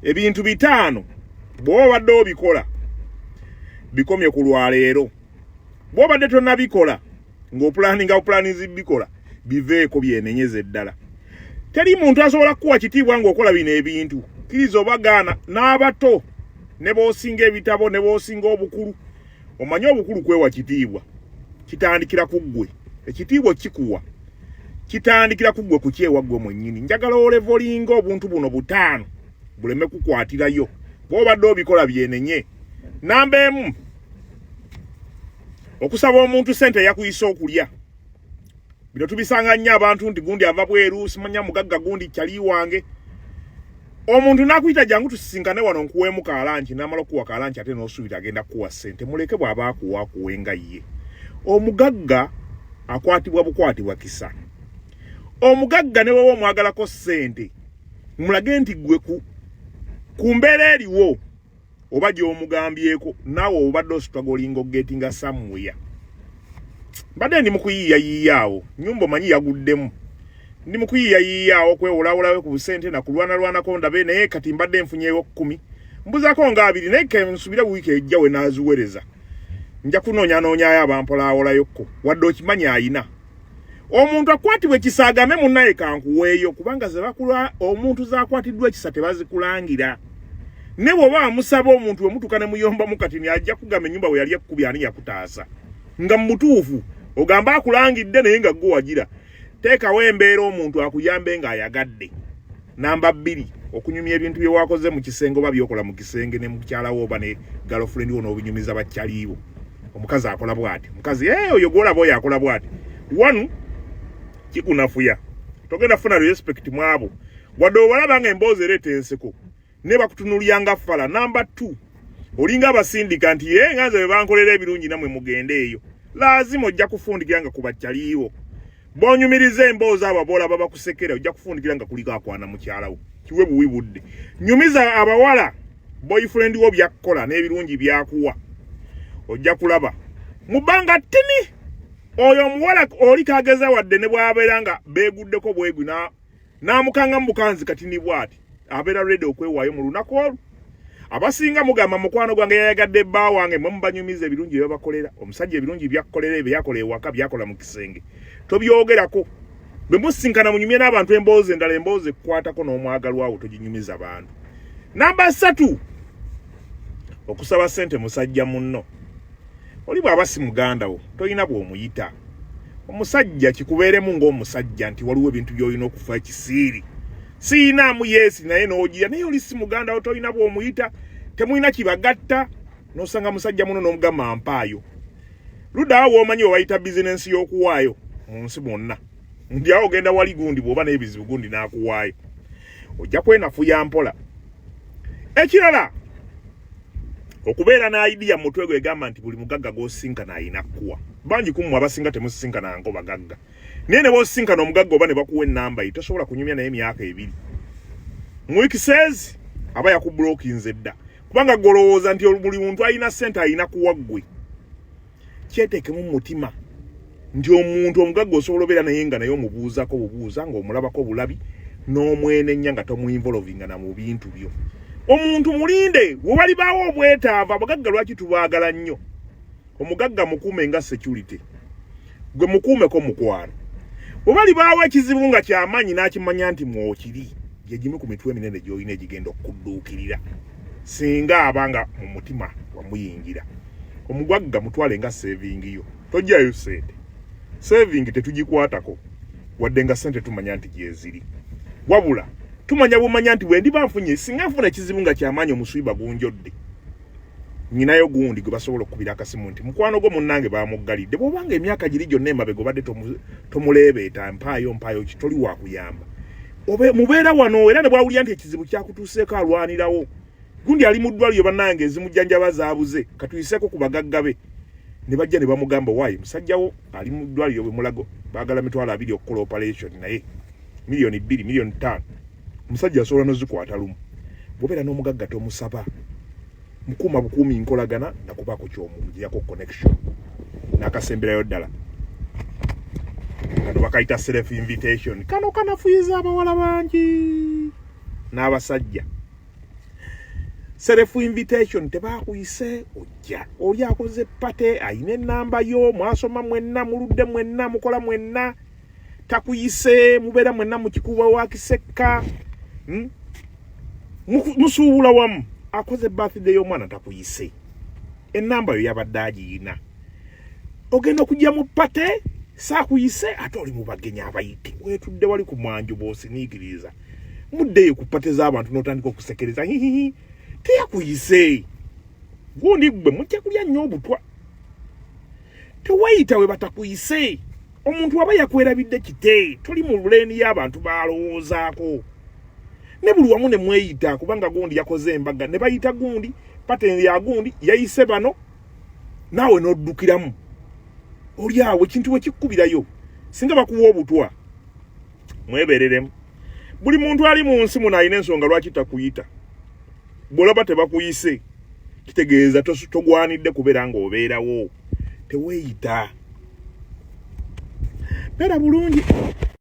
ebintu bitaano bw'obadde obikola bikomye ku lwaleero bw'obadde tonnabikola ng'opulaninzi bikola biveeko byenenyeze ddala. Teri muntu asobola kuwa kitiibwa ng'okola bino ebintu kkiriza obagaana n'abato ne b'osinga ebitabo ne b'osinga obukulu. Omanyi obukulu kwewa kitiibwa kitandikira ku ggwe. Ekitiibwa kikuwa kitandikira ku ggwe ku kyewa ggwe mwennyini. Njagala olevolinga obuntu buno butaano buleme kukwatirayo bw'obadde obikola byenenye. Namba emu, okusaba omuntu sente yakuyisa okulya. Bino tubisanga nnyo abantu nti gundi ava bweru simanya mugagga gundi kyali wange. Omuntu nakuyita jangu tusisinkane wano nkuweemu kaalanki n'amala okuwa kaalanki ate n'osuubira agenda kuwa sente. Muleke bw'aba akuwa akuwenga ye. Omugagga akwatibwa bukwatibwa kisa. Omugagga ne wowe omwagalako sente mulage nti gwe ku mbeera eriwo oba gy'omugambyeko naawe obadde ositwagolinga ogetinga somewhere. Mbadde ndi mu kuyiiyaawo nnyumba omanyi yaguddemu. Ndi mu kuyiiyaawo kwewolawolawe ku busente na kulwanalwanako ndabe naye kati mbadde nfunyeewo 10 mbuzaako nga 2 naye kensubira wiiki ejja we naaziwereza. Nja kunoonyanoonya abampolaawolayo wadde okimanya ayina. Omuntu akwatibwa ekisaagame munnaye kankuweeyo kubanga omuntu zaakwatiddwa ekisa tebazikulangira. Ne bw'oba amusaba omuntu we mutuuka ne muyombamu kati ajja kugamba ennyumba we yali ekkubya ani yakutaasa. Nga mu butuufu ogamba akulangidde naye nga gwe wagira. Teekawo embeera omuntu akuyambe ng'ayagadde. Namba 2, okunyumya ebintu bye wakoze mu kisenge oba byokola mu kisenge ne mukyalawo oba ne girlfriend wo n'obinyumiza bakyaliwo. Omukazi akola bw'ati. Mukazi oyo gw'olaba oyo akola bw'ati. 1 kikunafuya. Togenda funa respect mwabo. Wadde obalaba nga emboozi ereeta enseko. Ne bakutunulyanga fala. Namba 2, olinga abasindika nti nganze bwe bankolera ebirungi namwe mugende eyo. Lazima ojja kufundikira nga kubakyaliwo. Bonyumirize emboozi abo bola baba kusekera ojja kufundikira nga kuliko akwana mukyalawo. Kiwe buwi budde. Nyumiza abawala boyfriend wo byakkola n'ebirungi byakuwa. Ojja kulaba. Mubanga tini oyo omuwala oli kageza wadde ne bwabeera nga beeguddeko bwegwi n'amukanga mu bukanzi kati ni bw'ati. Abeera ready okwewaayo mu lunaku olwo. Abasinga mugamba mukwano gwange yayagadde bba wange mwe mubanyumiza ebirungi bye bakolera. Omusajja ebirungi byakkolera ebyo yakola ewaka byakola mu kisenge. Tobyogerako. Bwe musinkana munyumye n'abantu emboozi endala emboozi ekkwatako n'omwagalwa awo toginyumiza abantu. Namba 3, okusaba sente musajja munno. Oli bw'aba si muganda wo toyina bw'omuyita. Omusajja kikubeeremu ng'omusajja nti waliwo ebintu by'olina okufa ekisiiri. Siinaamu yeesi naye n'ogira naye oli si muganda wo toyina bw'omuyita. Temulina kibagatta n'osanga musajja muno n'omugamba mpaayo. Luddawo w'omanyi obayita bizinensi y'okuwaayo mu nsi mwonna. Ndi awo ogenda wali gundi bw'oba n'ebizibu gundi n'akuwaayo. Ojja kwenafuya mpola. Ekirala okubeera na idea mu mutwe gwe gamba nti buli mugagga gw'osinkana ayina kuwa. Bangi kumwe abasinga temusinkana ngo bagagga. Naye ne b'osinkana omugagga oba ne bakuwa ennamba ye tosobola kunyumya naye emyaka 2. Mu week says aba yakubulookinze dda. Kubanga golowooza nti buli muntu ayina ssente ayina kuwa ggwe. Kyeteekemu mu mutima nti omuntu omugagga osobola obeera naye nga naye omubuuzako bubuuza ng'omulabako bulabi n'omwenenya nga tomuinvolvinga na mu bintu byo. Omuntu mulinde bw'obalibaawo obwetaavu abagagga lwaki tubaagala nnyo. Omugagga mukuume nga security. Gwe mukuumeko mukwano. Bw'obalibaawo ekizibu nga ky'amaanyi n'akimanya nti mwokiri yegimu ku mitwe eminene gy'olina egigenda okudduukirira. Singa abanga mu mutima wamuyingira. Omugagga mutwale nga saving yo. Tojjayo sente. Saving tetugikwatako. Wadde nga sente tumanya nti gyeziri. Wabula tumanya bumanya nti bwe ndiba nfunye singa nfuna ekizibu nga ky'amaanyi omuswiba gunjodde. Nyinayo gundi gwe basobola okubira akasimu nti mukwano gwo munnange baamuggalidde. Bw'obanga emyaka giri gyonna emabega obadde tomuleebeeta mpaayo kitoli wa kuyamba. Mubeera wano era ne bwawulira nti ekizibu kyakutuuseeko alwanirawo. Gundi ali mu ddwaliro bannange ezimujjanjaba zaabuze katuyiseeko ku bagagga be. Ne bajja ne bamugamba waayi musajjawo ali mu ddwaliro bwe mulago baagala mitwalo 2 okukola operation naye milioni 2 milioni 5. Musajja asobola nozikwata lumu. Bw'obeera n'omugagga tomusaba. Mukuma bukuumi nkolagana nakubaako ky'omugirako connection. N'akasemberayo ddala. Kano bakayita self invitation. Kano kanafuyiza abawala bangi. N'abasajja. self invitation tebakuyise ojja oli akoze pate ayine namba yo mwasoma mwenna muludde mwenna mukola mwenna takuyise mubera mwenna mukikuba wakiseka musuubula wamu akoze birthday y'omwana takuyise enamba yo yabaddaji ina ogenda okujja mu pate saakuyise ate oli mu bagenyi abayite wetudde wali ku mwanju bw'osiniikiriza muddeyo ku pate z'abantu n'otandika okusekereza hihihi teyakuyise gundi gwe mujja kulya nnyo obutwa tewayita we batakuyise omuntu aba yakwerabidde kite tuli mu luleeni y'abantu balowoozaako ne buli wamu ne mweyita kubanga gundi yakoze embaga ne bayita gundi pate ya gundi yayise bano naawe n'oddukiramu oli awo ekintu we kikkubirayo singa bakuwa obutwa mwebereremu buli muntu ali mu nsi muno alina ensonga lwaki takuyita bw'olaba tebakuyise kitegeeza togwanidde kubeera ng'obeerawo teweeyita beera bulungi